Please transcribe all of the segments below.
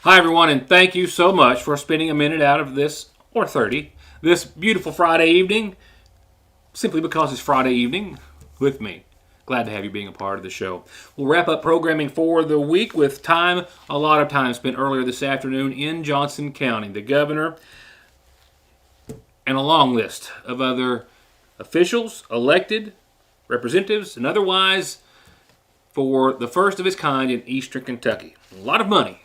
Hi, everyone, and thank you so much for spending a minute out of this, or 30, this beautiful Friday evening, simply because it's Friday evening, with me. Glad to have you being a part of the show. We'll wrap up programming for the week with a lot of time spent earlier this afternoon in Johnson County. The governor and a long list of other officials, elected, representatives, and otherwise for the first of its kind in eastern Kentucky. A lot of money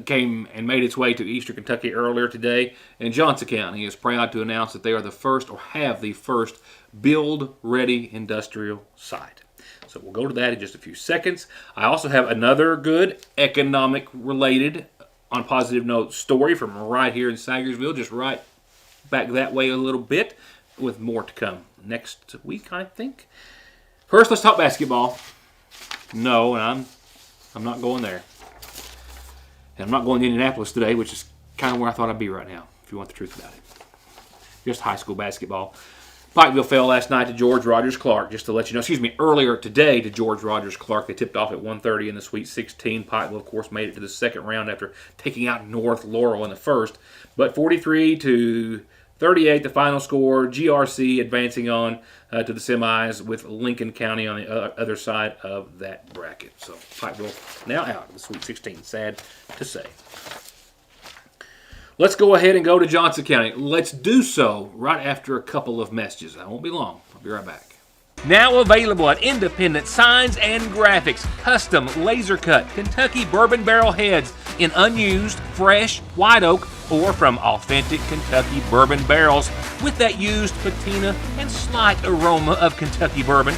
came and made its way to eastern Kentucky earlier today, and Johnson County is proud to announce that they are the first, or have the first, build-ready industrial site. So we'll go to that in just a few seconds. I also have another good economic-related, on a positive note, story from right here in Sagersville, just right back that way a little bit, with more to come next week, I think. First, let's talk basketball. No, and I'm not going there. And I'm not going to Indianapolis today, which is kind of where I thought I'd be right now, if you want the truth about it. Just high school basketball. Pikeville fell last night to George Rogers Clark, just to let you know. Earlier today to George Rogers Clark. They tipped off at 1:30 in the Sweet 16. Pikeville, of course, made it to the second round after taking out North Laurel in the first. But 43-38, the final score. GRC advancing on to the semis with Lincoln County on the other side of that bracket. So Pikeville now out of the Sweet 16. Sad to say. Let's go ahead and go to Johnson County. Let's do so right after a couple of messages. I won't be long. I'll be right back. Now available at Independent Signs and Graphics. Custom laser cut Kentucky bourbon barrel heads in unused, fresh, white oak, or from authentic Kentucky bourbon barrels with that used patina and slight aroma of Kentucky bourbon.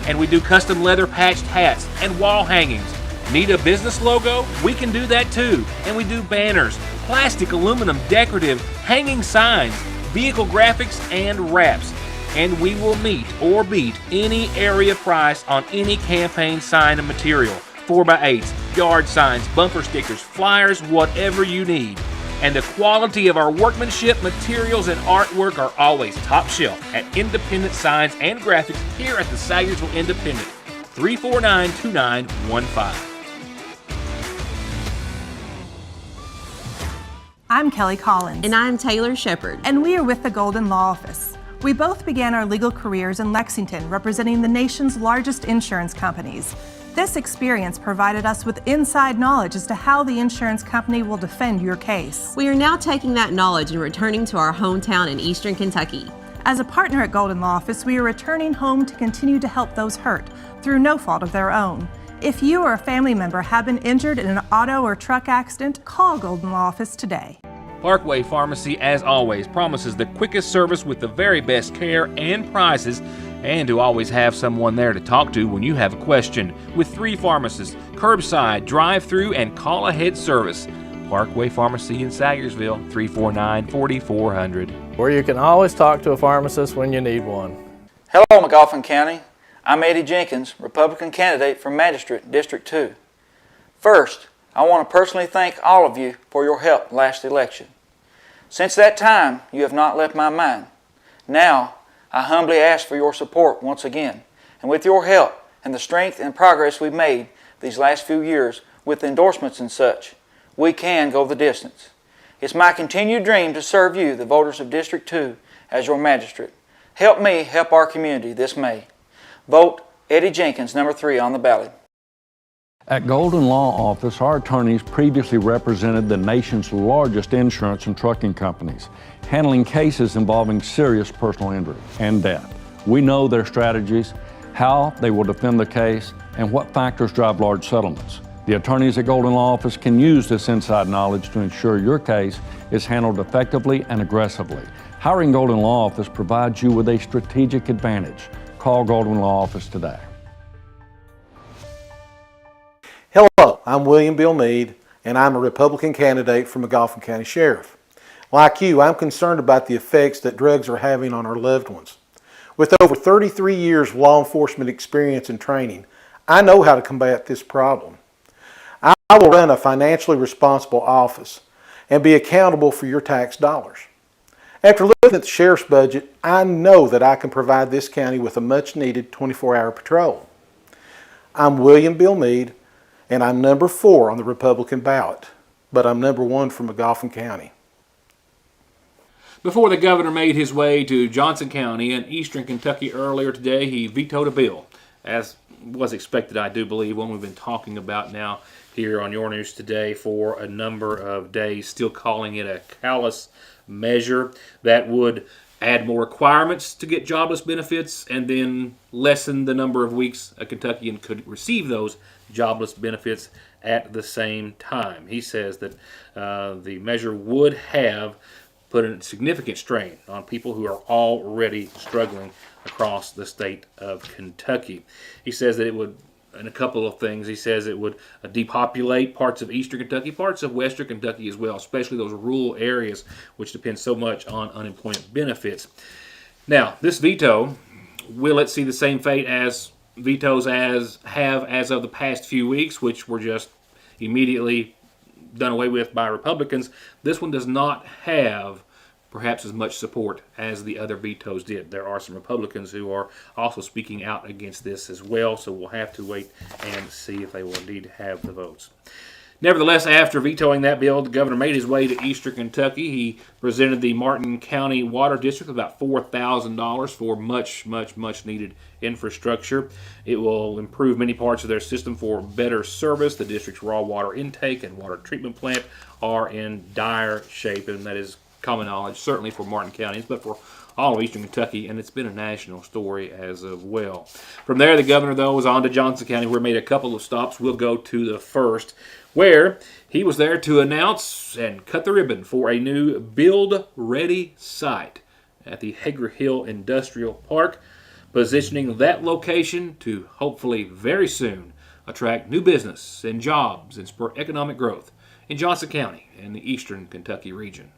And we do custom leather patched hats and wall hangings. Need a business logo? We can do that too. And we do banners, plastic, aluminum, decorative, hanging signs, vehicle graphics, and wraps. And we will meet or beat any area price on any campaign sign and material. 4x8s, yard signs, bumper stickers, flyers, whatever you need. And the quality of our workmanship, materials, and artwork are always top shelf at Independent Signs and Graphics here at the Sagersville Independent. 349-2915. I'm Kelly Collins. And I'm Taylor Shepard. And we are with the Golden Law Office. We both began our legal careers in Lexington, representing the nation's largest insurance companies. This experience provided us with inside knowledge as to how the insurance company will defend your case. We are now taking that knowledge and returning to our hometown in Eastern Kentucky. As a partner at Golden Law Office, we are returning home to continue to help those hurt through no fault of their own. If you or a family member have been injured in an auto or truck accident, call Golden Law Office today. Parkway Pharmacy, as always, promises the quickest service with the very best care and prices, and to always have someone there to talk to when you have a question. With 3 pharmacists, curbside, drive-through, and call-ahead service. Parkway Pharmacy in Sagersville, 349-4400. Where you can always talk to a pharmacist when you need one. Hello, McGoffin County. I'm Eddie Jenkins, Republican candidate for Magistrate, District 2. First, I want to personally thank all of you for your help last election. Since that time, you have not left my mind. Now, I humbly ask for your support once again, and with your help and the strength and progress we've made these last few years with endorsements and such, we can go the distance. It's my continued dream to serve you, the voters of District 2, as your magistrate. Help me help our community this May. Vote Eddie Jenkins, number 3 on the ballot. At Golden Law Office, our attorneys previously represented the nation's largest insurance and trucking companies, handling cases involving serious personal injury and death. We know their strategies, how they will defend the case, and what factors drive large settlements. The attorneys at Golden Law Office can use this inside knowledge to ensure your case is handled effectively and aggressively. Hiring Golden Law Office provides you with a strategic advantage. Call Golden Law Office today. Hello, I'm William Bill Meade, and I'm a Republican candidate for McGoffin County Sheriff. Like you, I'm concerned about the effects that drugs are having on our loved ones. With over 33 years of law enforcement experience and training, I know how to combat this problem. I will run a financially responsible office and be accountable for your tax dollars. After looking at the sheriff's budget, I know that I can provide this county with a much-needed 24-hour patrol. I'm William Bill Meade, and I'm number 4 on the Republican ballot. but I'm number one from McGoffin County. Before the governor made his way to Johnson County in eastern Kentucky earlier today, he vetoed a bill, as was expected, I do believe, one we've been talking about now here on Your News Today for a number of days, still calling it a callous measure that would add more requirements to get jobless benefits and then lessen the number of weeks a Kentuckian could receive those jobless benefits at the same time. He says that the measure would have put a significant strain on people who are already struggling across the state of Kentucky. He says that it would, and a couple of things, he says it would depopulate parts of eastern Kentucky, parts of western Kentucky as well, especially those rural areas which depend so much on unemployment benefits. Now, this veto, will it see the same fate as vetoes as of the past few weeks, which were just immediately done away with by Republicans? This one does not have perhaps as much support as the other vetoes did. There are some Republicans who are also speaking out against this as well, so we'll have to wait and see if they will indeed have the votes. Nevertheless, after vetoing that bill, the governor made his way to eastern Kentucky. He presented the Martin County Water District with about $4,000 for much needed infrastructure. It will improve many parts of their system for better service. The district's raw water intake and water treatment plant are in dire shape, and that is common knowledge, certainly for Martin counties, but for all of eastern Kentucky, and it's been a national story as well. From there, the governor, though, was on to Johnson County, where he made a couple of stops. We'll go to the first, where he was there to announce and cut the ribbon for a new build-ready site at the Hager Hill Industrial Park, positioning that location to hopefully very soon attract new business and jobs and spur economic growth in Johnson County and the eastern Kentucky region.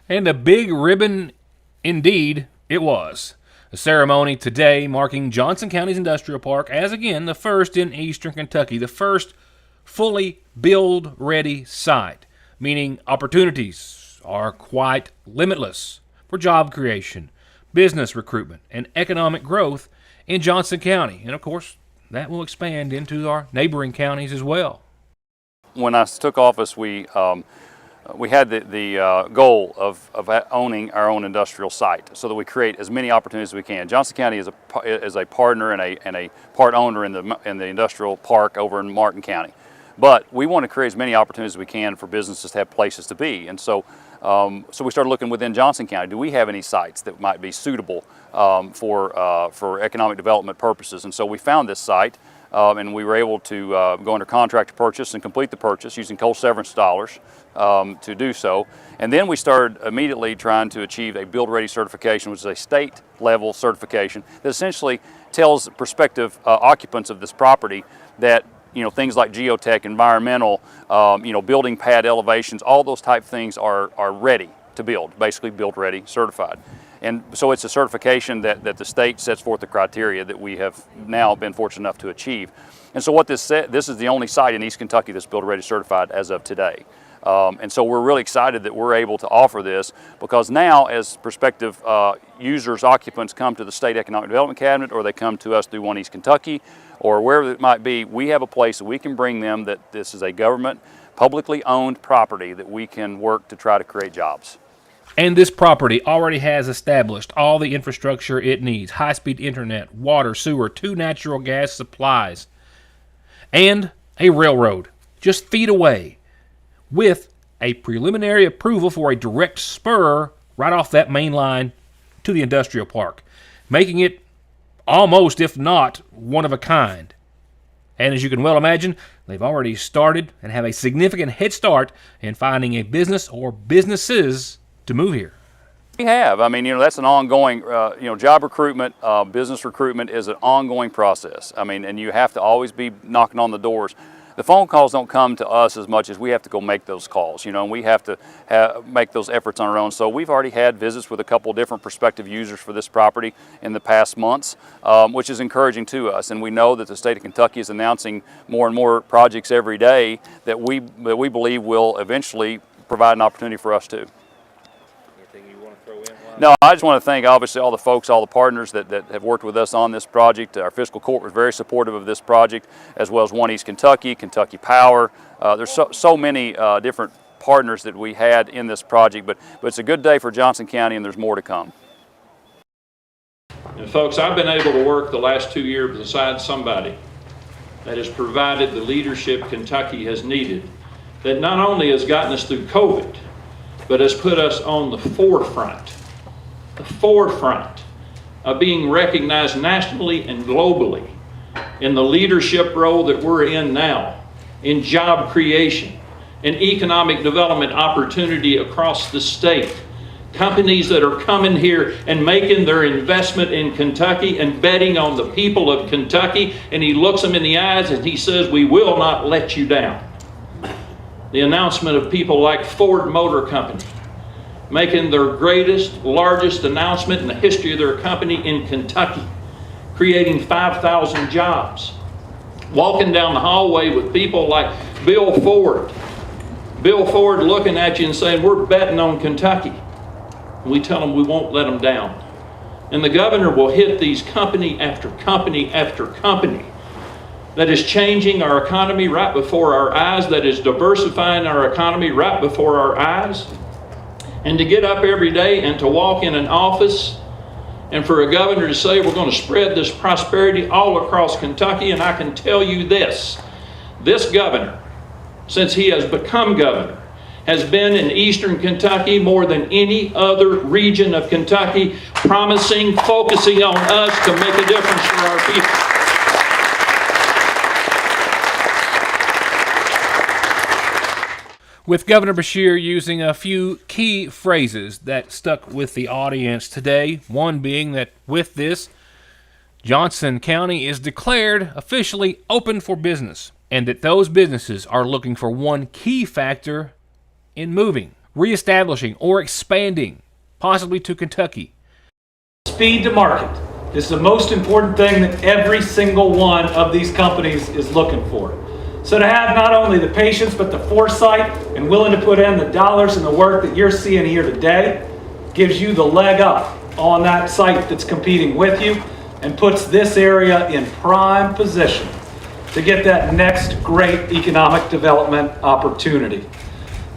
And a big ribbon indeed it was. A ceremony today marking Johnson County's industrial park as, again, the first in eastern Kentucky, the first fully build-ready site, meaning opportunities are quite limitless for job creation, business recruitment, and economic growth in Johnson County. And, of course, that will expand into our neighboring counties as well. When I took office, we had the goal of owning our own industrial site so that we create as many opportunities as we can. Johnson County is a partner and a part owner in the industrial park over in Martin County. But we want to create as many opportunities as we can for businesses to have places to be. And so we started looking within Johnson County. Do we have any sites that might be suitable for economic development purposes? And so we found this site. And we were able to go under contract to purchase and complete the purchase using coal severance dollars to do so. And then we started immediately trying to achieve a build-ready certification, which is a state-level certification that essentially tells prospective occupants of this property that things like geotech, environmental, building pad elevations, all those type things are ready to build, basically build-ready certified. And so it's a certification that the state sets forth the criteria that we have now been fortunate enough to achieve. And so what this is the only site in East Kentucky that's build-ready certified as of today. And so we're really excited that we're able to offer this, because now as prospective users, occupants come to the State Economic Development Cabinet, or they come to us through One East Kentucky, or wherever it might be, we have a place that we can bring them that this is a government, publicly owned property that we can work to try to create jobs. And this property already has established all the infrastructure it needs: high-speed internet, water, sewer, 2 natural gas supplies, and a railroad just feet away, with a preliminary approval for a direct spur right off that main line to the industrial park, making it almost, if not, one of a kind. And as you can well imagine, they've already started and have a significant head start in finding a business or businesses to move here. We have. I mean, that's an ongoing, job recruitment, business recruitment is an ongoing process. I mean, and you have to always be knocking on the doors. The phone calls don't come to us as much as we have to go make those calls, and we have to make those efforts on our own. So we've already had visits with a couple of different prospective users for this property in the past months, which is encouraging to us. And we know that the state of Kentucky is announcing more and more projects every day that we believe will eventually provide an opportunity for us too. Anything you want to throw in? No, I just want to thank obviously all the folks, all the partners that have worked with us on this project. Our fiscal court was very supportive of this project, as well as One East Kentucky, Kentucky Power. There's so many different partners that we had in this project, but it's a good day for Johnson County, and there's more to come. And folks, I've been able to work the last 2 years beside somebody that has provided the leadership Kentucky has needed, that not only has gotten us through COVID, but has put us on the forefront of being recognized nationally and globally in the leadership role that we're in now, in job creation, in economic development opportunity across the state. Companies that are coming here and making their investment in Kentucky and betting on the people of Kentucky, and he looks them in the eyes and he says, "We will not let you down." The announcement of people like Ford Motor Company making their greatest, largest announcement in the history of their company in Kentucky, creating 5,000 jobs. Walking down the hallway with people like Bill Ford. Bill Ford looking at you and saying, "We're betting on Kentucky." And we tell them we won't let them down. And the governor will hit these company after company after company that is changing our economy right before our eyes, that is diversifying our economy right before our eyes. And to get up every day and to walk in an office and for a governor to say, "We're going to spread this prosperity all across Kentucky," and I can tell you this governor, since he has become governor, has been in eastern Kentucky more than any other region of Kentucky, promising, focusing on us to make a difference for our people. With Governor Beshear using a few key phrases that stuck with the audience today, one being that with this, Johnson County is declared officially open for business, and that those businesses are looking for one key factor in moving, reestablishing, or expanding, possibly to Kentucky. Speed to market is the most important thing that every single one of these companies is looking for. So to have not only the patience, but the foresight and willing to put in the dollars and the work that you're seeing here today gives you the leg up on that site that's competing with you and puts this area in prime position to get that next great economic development opportunity.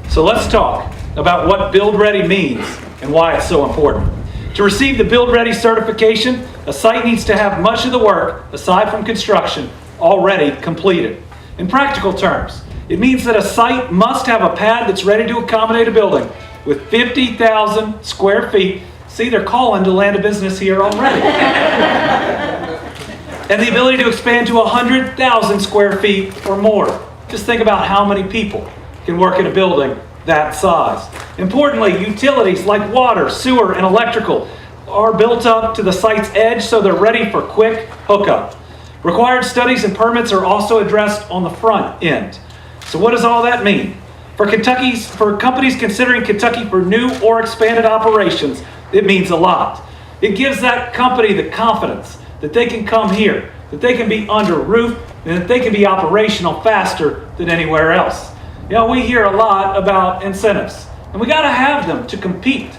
So let's talk about what Build Ready means and why it's so important. To receive the Build Ready certification, a site needs to have much of the work, aside from construction, already completed. In practical terms, it means that a site must have a pad that's ready to accommodate a building with 50,000 square feet. See, they're calling to land a business here already. And the ability to expand to 100,000 square feet or more. Just think about how many people can work in a building that size. Importantly, utilities like water, sewer, and electrical are built up to the site's edge so they're ready for quick hookup. Required studies and permits are also addressed on the front end. So what does all that mean? For companies considering Kentucky for new or expanded operations, it means a lot. It gives that company the confidence that they can come here, that they can be under roof, and that they can be operational faster than anywhere else. You know, we hear a lot about incentives, and we got to have them to compete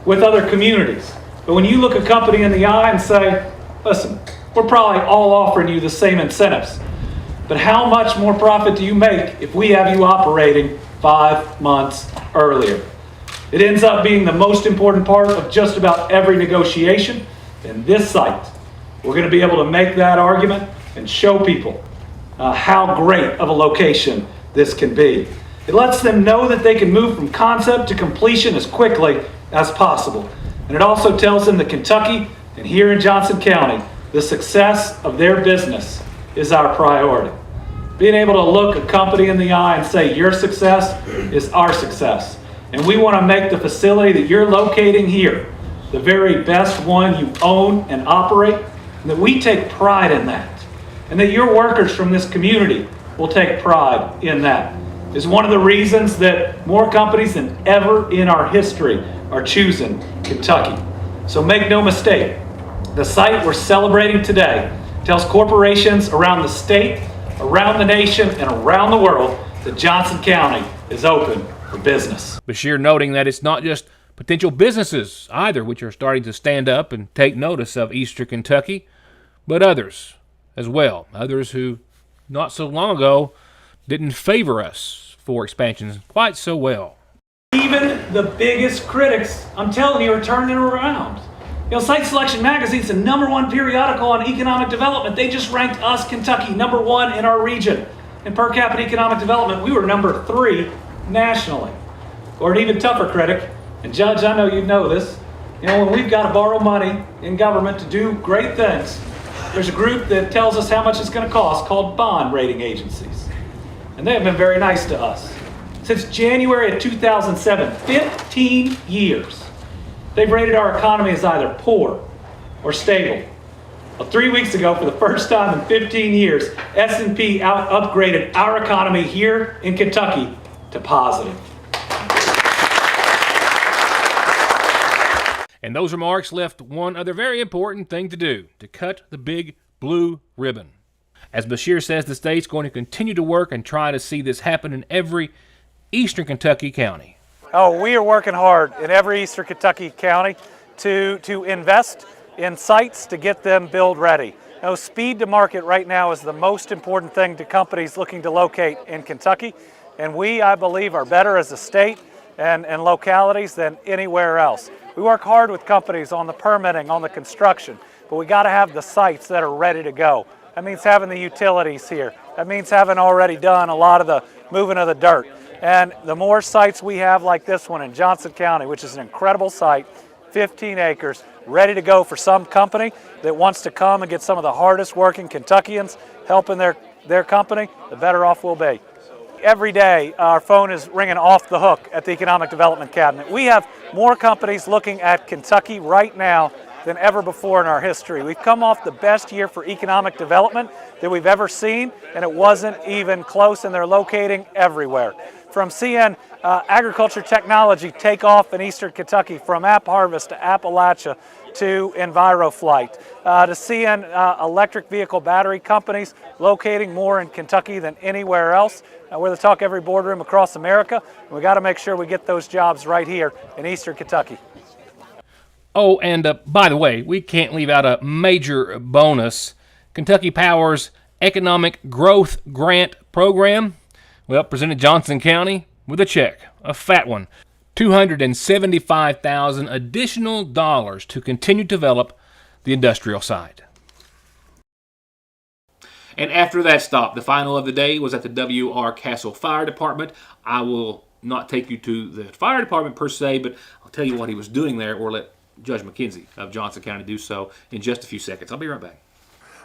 with other communities. But when you look a company in the eye and say, "Listen, we're probably all offering you the same incentives, but how much more profit do you make if we have you operating 5 months earlier?" It ends up being the most important part of just about every negotiation. In this site, we're going to be able to make that argument and show people how great of a location this can be. It lets them know that they can move from concept to completion as quickly as possible. And it also tells them that Kentucky and here in Johnson County, the success of their business is our priority. Being able to look a company in the eye and say, "Your success is our success." And we want to make the facility that you're locating here the very best one you own and operate, and that we take pride in that. And that your workers from this community will take pride in that. Is one of the reasons that more companies than ever in our history are choosing Kentucky. So make no mistake, the site we're celebrating today tells corporations around the state, around the nation, and around the world that Johnson County is open for business. Beshear noting that it's not just potential businesses, either which are starting to stand up and take notice of Eastern Kentucky, but others as well. Others who, not so long ago, didn't favor us for expansions quite so well. Even the biggest critics, I'm telling you, are turning around. You know, Site Selection Magazine's the #1 periodical on economic development. They just ranked us, Kentucky, #1 in our region. In per capita economic development, we were #3 nationally. Or an even tougher critic, and Judge, I know you know this, you know, when we've got to borrow money in government to do great things, there's a group that tells us how much it's going to cost called bond rating agencies. And they have been very nice to us. Since January of 2007, 15 years, they've rated our economy as either poor or stable. Well, 3 weeks ago, for the first time in 15 years, S&P upgraded our economy here in Kentucky to positive. And those remarks left one other very important thing to do, to cut the big blue ribbon. As Bashir says, the state's going to continue to work and try to see this happen in every Eastern Kentucky county. Oh, we are working hard in every Eastern Kentucky county to invest in sites to get them build ready. Now, speed to market right now is the most important thing to companies looking to locate in Kentucky. And we, I believe, are better as a state and localities than anywhere else. We work hard with companies on the permitting, on the construction, but we got to have the sites that are ready to go. That means having the utilities here. That means having already done a lot of the moving of the dirt. And the more sites we have like this one in Johnson County, which is an incredible site, 15 acres, ready to go for some company that wants to come and get some of the hardest working Kentuckians helping their company, the better off we'll be. Every day our phone is ringing off the hook at the Economic Development Cabinet. We have more companies looking at Kentucky right now than ever before in our history. We've come off the best year for economic development that we've ever seen, and it wasn't even close, and they're locating everywhere. From seeing agriculture technology take off in Eastern Kentucky, from App Harvest to Appalachia to EnviroFlight, to seeing electric vehicle battery companies locating more in Kentucky than anywhere else. We're the talk every boardroom across America, and we got to make sure we get those jobs right here in Eastern Kentucky. Oh, and by the way, we can't leave out a major bonus. Kentucky Power's Economic Growth Grant Program, well, presented Johnson County with a check, a fat one, $275,000 additional dollars to continue to develop the industrial side. And after that stop, the final of the day was at the W.R. Castle Fire Department. I will not take you to the fire department per se, but I'll tell you what he was doing there, or let Judge McKenzie of Johnson County do so in just a few seconds. I'll be right back.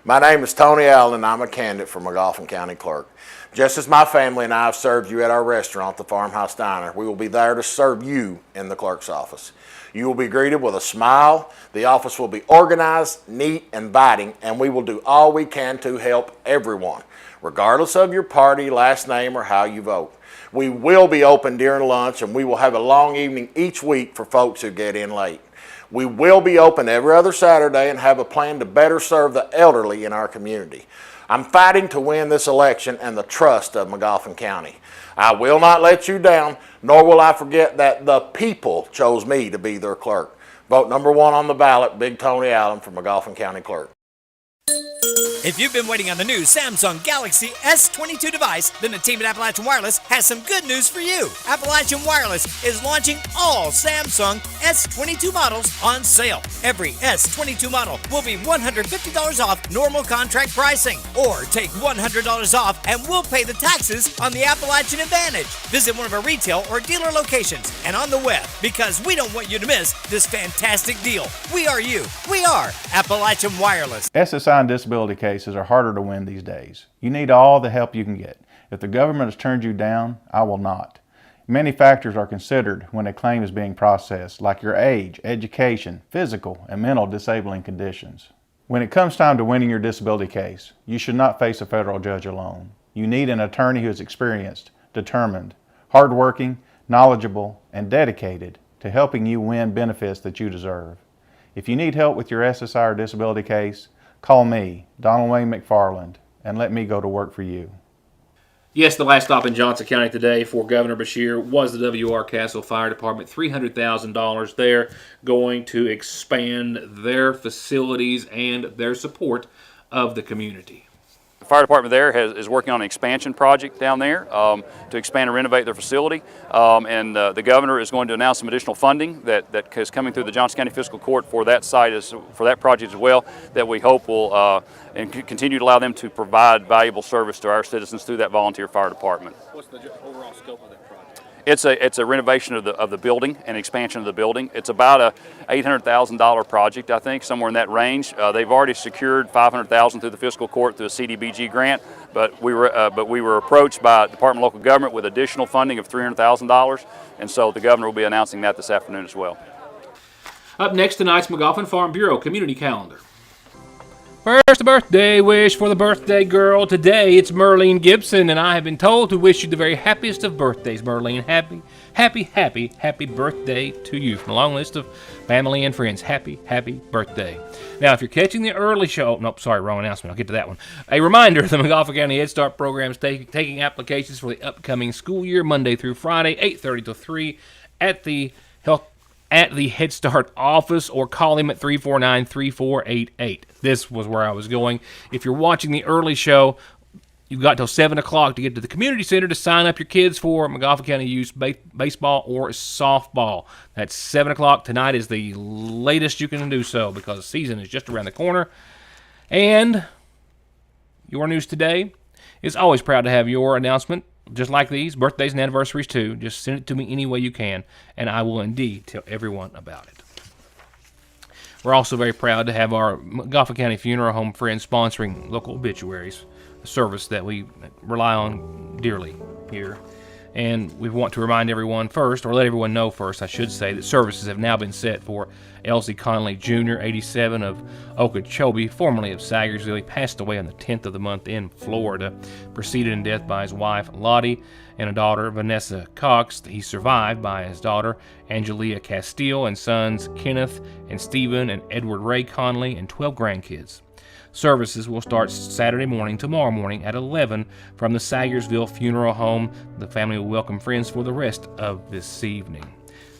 My name is Tony Allen, and I'm a candidate for McGoffin County Clerk. Just as my family and I have served you at our restaurant, the Farmhouse Diner, we will be there to serve you in the clerk's office. You will be greeted with a smile. The office will be organized, neat, inviting, and we will do all we can to help everyone, regardless of your party, last name, or how you vote. We will be open during lunch, and we will have a long evening each week for folks who get in late. We will be open every other Saturday and have a plan to better serve the elderly in our community. I'm fighting to win this election and the trust of McGoffin County. I will not let you down, nor will I forget that the people chose me to be their clerk. Vote number 1 on the ballot, Big Tony Allen for McGoffin County Clerk. If you've been waiting on the new Samsung Galaxy S22 device, then the team at Appalachian Wireless has some good news for you. Appalachian Wireless is launching all Samsung S22 models on sale. Every S22 model will be $150 off normal contract pricing, or take $100 off and we'll pay the taxes on the Appalachian Advantage. Visit one of our retail or dealer locations and on the web, because we don't want you to miss this fantastic deal. We are you. We are Appalachian Wireless. SSI and disability cases are harder to win these days. You need all the help you can get. If the government has turned you down, I will not. Many factors are considered when a claim is being processed, like your age, education, physical, and mental disabling conditions. When it comes time to winning your disability case, you should not face a federal judge alone. You need an attorney who is experienced, determined, hardworking, knowledgeable, and dedicated to helping you win benefits that you deserve. If you need help with your SSI or disability case, call me, Donald Wayne McFarland, and let me go to work for you. Yes, the last stop in Johnson County today for Governor Beshear was the W.R. Castle Fire Department. $300,000 there, going to expand their facilities and their support of the community. The fire department there is working on an expansion project down there to expand and renovate their facility. And the governor is going to announce some additional funding that is coming through the Johnson County Fiscal Court for that site, for that project as well, that we hope will and continue to allow them to provide valuable service to our citizens through that volunteer fire department. What's the overall scope of that project? It's a renovation of the building and expansion of the building. It's about a $800,000 project, I think, somewhere in that range. They've already secured $500,000 through the fiscal court through a CDBG grant, but we were approached by Department of Local Government with additional funding of $300,000, and so the governor will be announcing that this afternoon as well. Up next, tonight's McGoffin Farm Bureau community calendar. First, a birthday wish for the birthday girl. Today, it's Merlene Gibson, and I have been told to wish you the very happiest of birthdays, Merlene. Happy birthday to you. From a long list of family and friends, happy birthday. Now, if you're catching the early show, nope, sorry, wrong announcement. I'll get to that one. A reminder, the McGoffin County Head Start program is taking applications for the upcoming school year, Monday through Friday, 8:30 to 3 at the Head Start office, or call him at 349-3488. This was where I was going. If you're watching the early show, you've got till 7 o'clock to get to the community center to sign up your kids for McGoffin County Youth baseball or softball. That's 7 o'clock. Tonight is the latest you can do so because the season is just around the corner. And Your News Today is always proud to have your announcement. Just like these, birthdays and anniversaries too. Just send it to me any way you can, and I will indeed tell everyone about it. We're also very proud to have our McGoffin County Funeral Home friends sponsoring local obituaries, a service that we rely on dearly here. And we want to remind everyone first, or let everyone know first, I should say, that services have now been set for Elsie Conley Jr., 87, of Okeechobee, formerly of Sagersville. He passed away on the 10th of the month in Florida, preceded in death by his wife, Lottie, and a daughter, Vanessa Cox. He's survived by his daughter, Angelia Castile, and sons, Kenneth and Stephen and Edward Ray Conley, and 12 grandkids. Services will start tomorrow morning at 11 from the Sagersville Funeral Home. The family will welcome friends for the rest of this evening.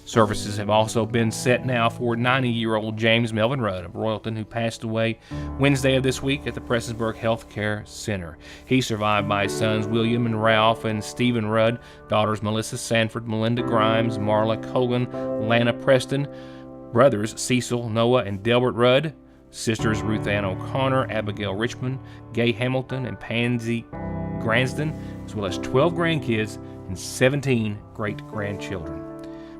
Services have also been set now for 90-year-old James Melvin Rudd of Royalton, who passed away Wednesday of this week at the Prestonsburg Health Care Center. He's survived by his sons William and Ralph and Stephen Rudd, daughters Melissa Sanford, Melinda Grimes, Marla Cogan, Lana Preston, brothers Cecil, Noah, and Delbert Rudd, sisters Ruth Ann O'Connor, Abigail Richmond, Gay Hamilton, and Pansy Gransden, as well as 12 grandkids and 17 great-grandchildren.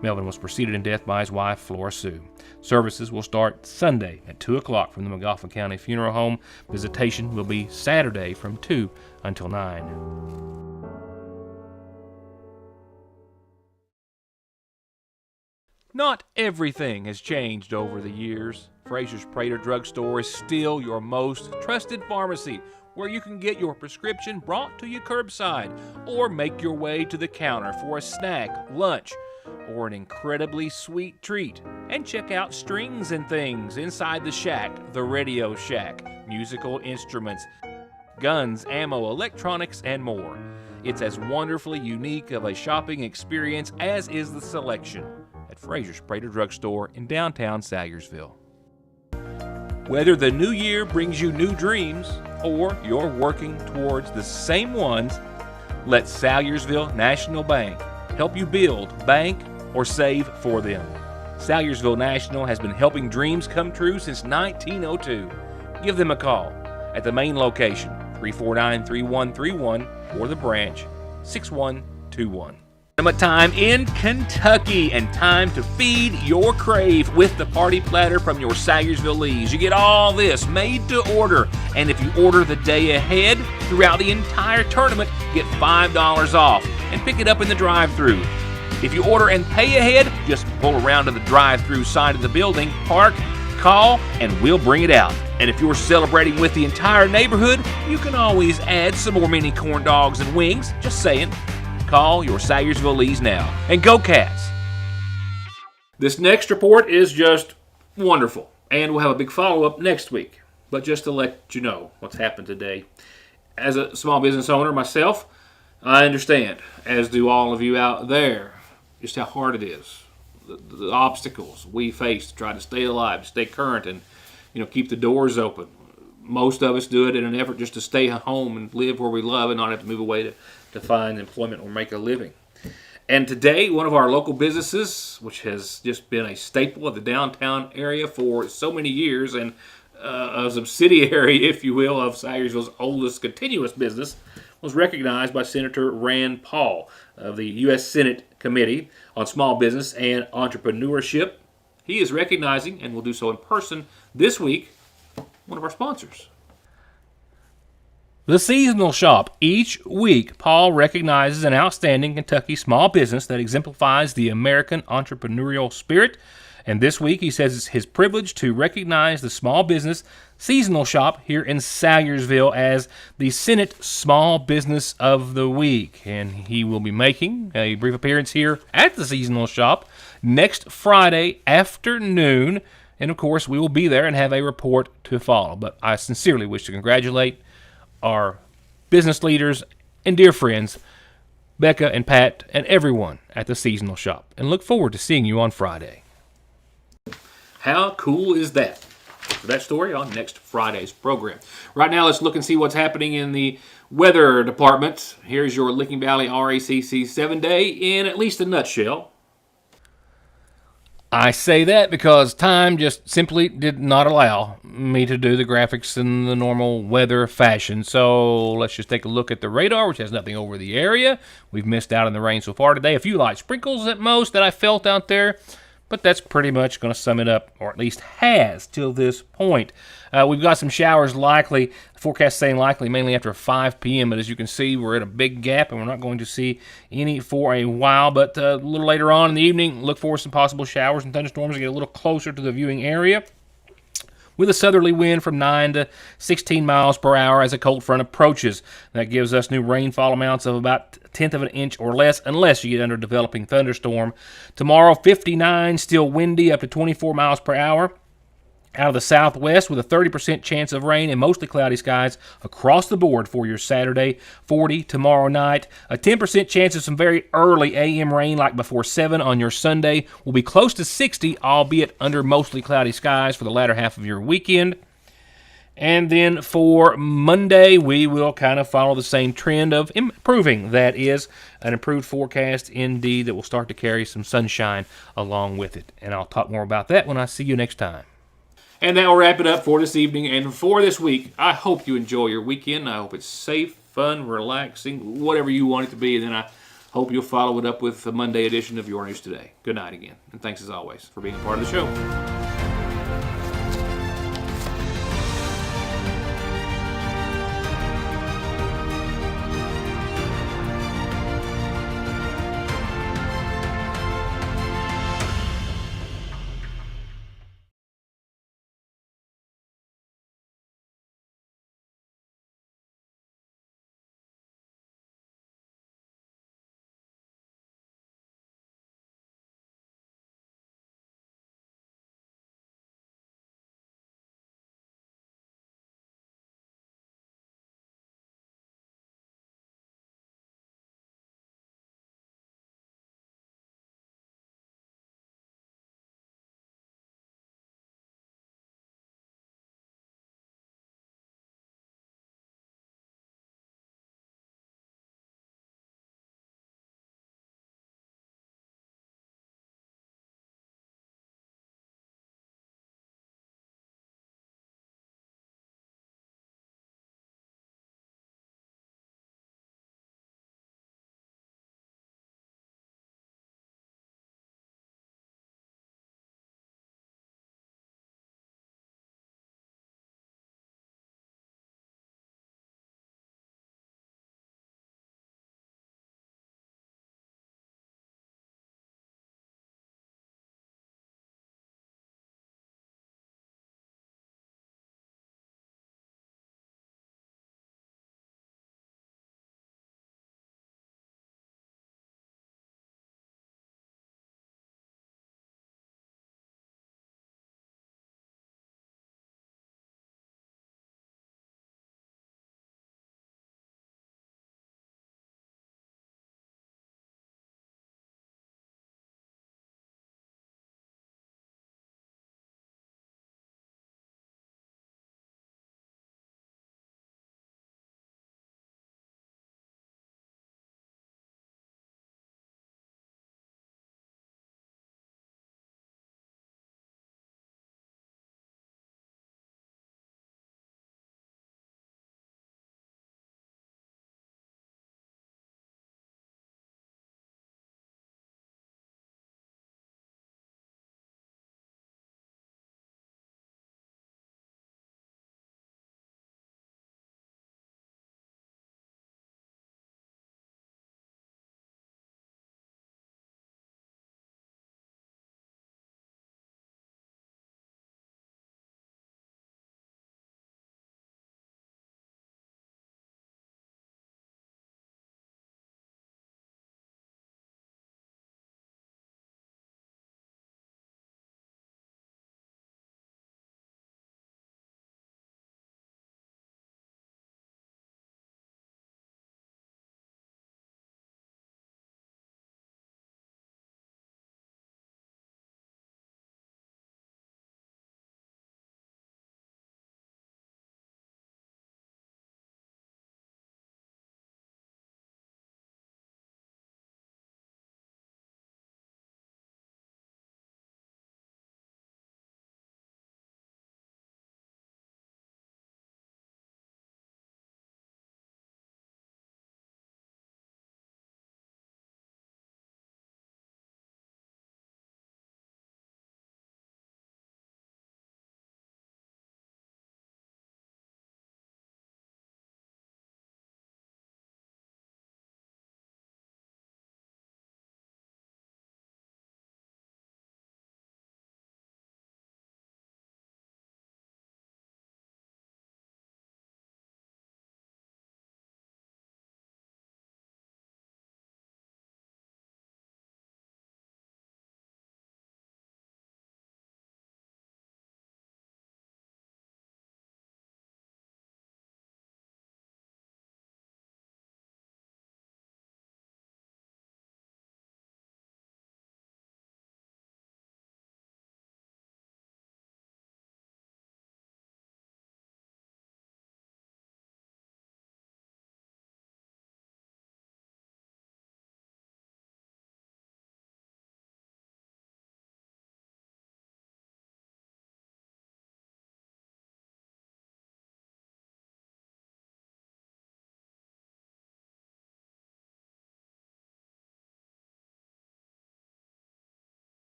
Melvin was preceded in death by his wife, Flora Sue. Services will start Sunday at 2 o'clock from the McGoffin County Funeral Home. Visitation will be Saturday from 2 until 9. Not everything has changed over the years. Fraser's Prater Drugstore is still your most trusted pharmacy, where you can get your prescription brought to you curbside or make your way to the counter for a snack, lunch, or an incredibly sweet treat. And check out Strings and Things inside the shack, the Radio Shack, musical instruments, guns, ammo, electronics, and more. It's as wonderfully unique of a shopping experience as is the selection at Fraser's Prater Drugstore in downtown Sagersville. Whether the new year brings you new dreams or you're working towards the same ones, let Salyersville National Bank help you build, bank, or save for them. Salyersville National has been helping dreams come true since 1902. Give them a call at the main location, 349-3131, or the branch, 6121. Tournament time in Kentucky, and time to feed your crave with the party platter from your Sayersville Lees. You get all this made to order, and if you order the day ahead throughout the entire tournament, get $5 off and pick it up in the drive-thru. If you order and pay ahead, just pull around to the drive-thru side of the building, park, call, and we'll bring it out. And if you're celebrating with the entire neighborhood, you can always add some more mini corn dogs and wings. Just saying. Call your Sayersville Lees now. And go Cats! This next report is just wonderful. And we'll have a big follow-up next week. But just to let you know what's happened today. As a small business owner myself, I understand, as do all of you out there, just how hard it is. The obstacles we face to try to stay alive, stay current, and keep the doors open. Most of us do it in an effort just to stay home and live where we love and not have to move away to find employment or make a living. And today, one of our local businesses, which has just been a staple of the downtown area for so many years, and a subsidiary, if you will, of Sayersville's oldest continuous business, was recognized by Senator Rand Paul of the U.S. Senate Committee on Small Business and Entrepreneurship. He is recognizing, and will do so in person this week, one of our sponsors. The Seasonal Shop. Each week, Paul recognizes an outstanding Kentucky small business that exemplifies the American entrepreneurial spirit. And this week, he says it's his privilege to recognize the small business Seasonal Shop here in Sayersville as the Senate Small Business of the Week. And he will be making a brief appearance here at the Seasonal Shop next Friday afternoon. And of course, we will be there and have a report to follow. But I sincerely wish to congratulate our business leaders and dear friends, Becca and Pat and everyone at the Seasonal Shop. And look forward to seeing you on Friday. How cool is that? For that story on next Friday's program. Right now, let's look and see what's happening in the weather department. Here's your Licking Valley RACC 7-day in at least a nutshell. I say that because time just simply did not allow me to do the graphics in the normal weather fashion. So let's just take a look at the radar, which has nothing over the area. We've missed out on the rain so far today. A few light sprinkles at most that I felt out there. But that's pretty much going to sum it up, or at least has till this point. We've got some showers likely, forecast saying likely mainly after 5 p.m., but as you can see, we're at a big gap, and we're not going to see any for a while. But a little later on in the evening, look for some possible showers and thunderstorms to get a little closer to the viewing area, with a southerly wind from 9 to 16 miles per hour as a cold front approaches. That gives us new rainfall amounts of about 1/10 of an inch or less, unless you get under a developing thunderstorm. Tomorrow, 59, still windy, up to 24 miles per hour. Out of the southwest with a 30% chance of rain and mostly cloudy skies across the board for your Saturday. 40 tomorrow night. A 10% chance of some very early AM rain like before 7 on your Sunday. Will be close to 60, albeit under mostly cloudy skies for the latter half of your weekend. And then for Monday, we will kind of follow the same trend of improving. That is an improved forecast indeed that will start to carry some sunshine along with it. And I'll talk more about that when I see you next time. And that will wrap it up for this evening and for this week. I hope you enjoy your weekend. I hope it's safe, fun, relaxing, whatever you want it to be. And then I hope you'll follow it up with the Monday edition of Your News Today. Good night again. And thanks as always for being a part of the show.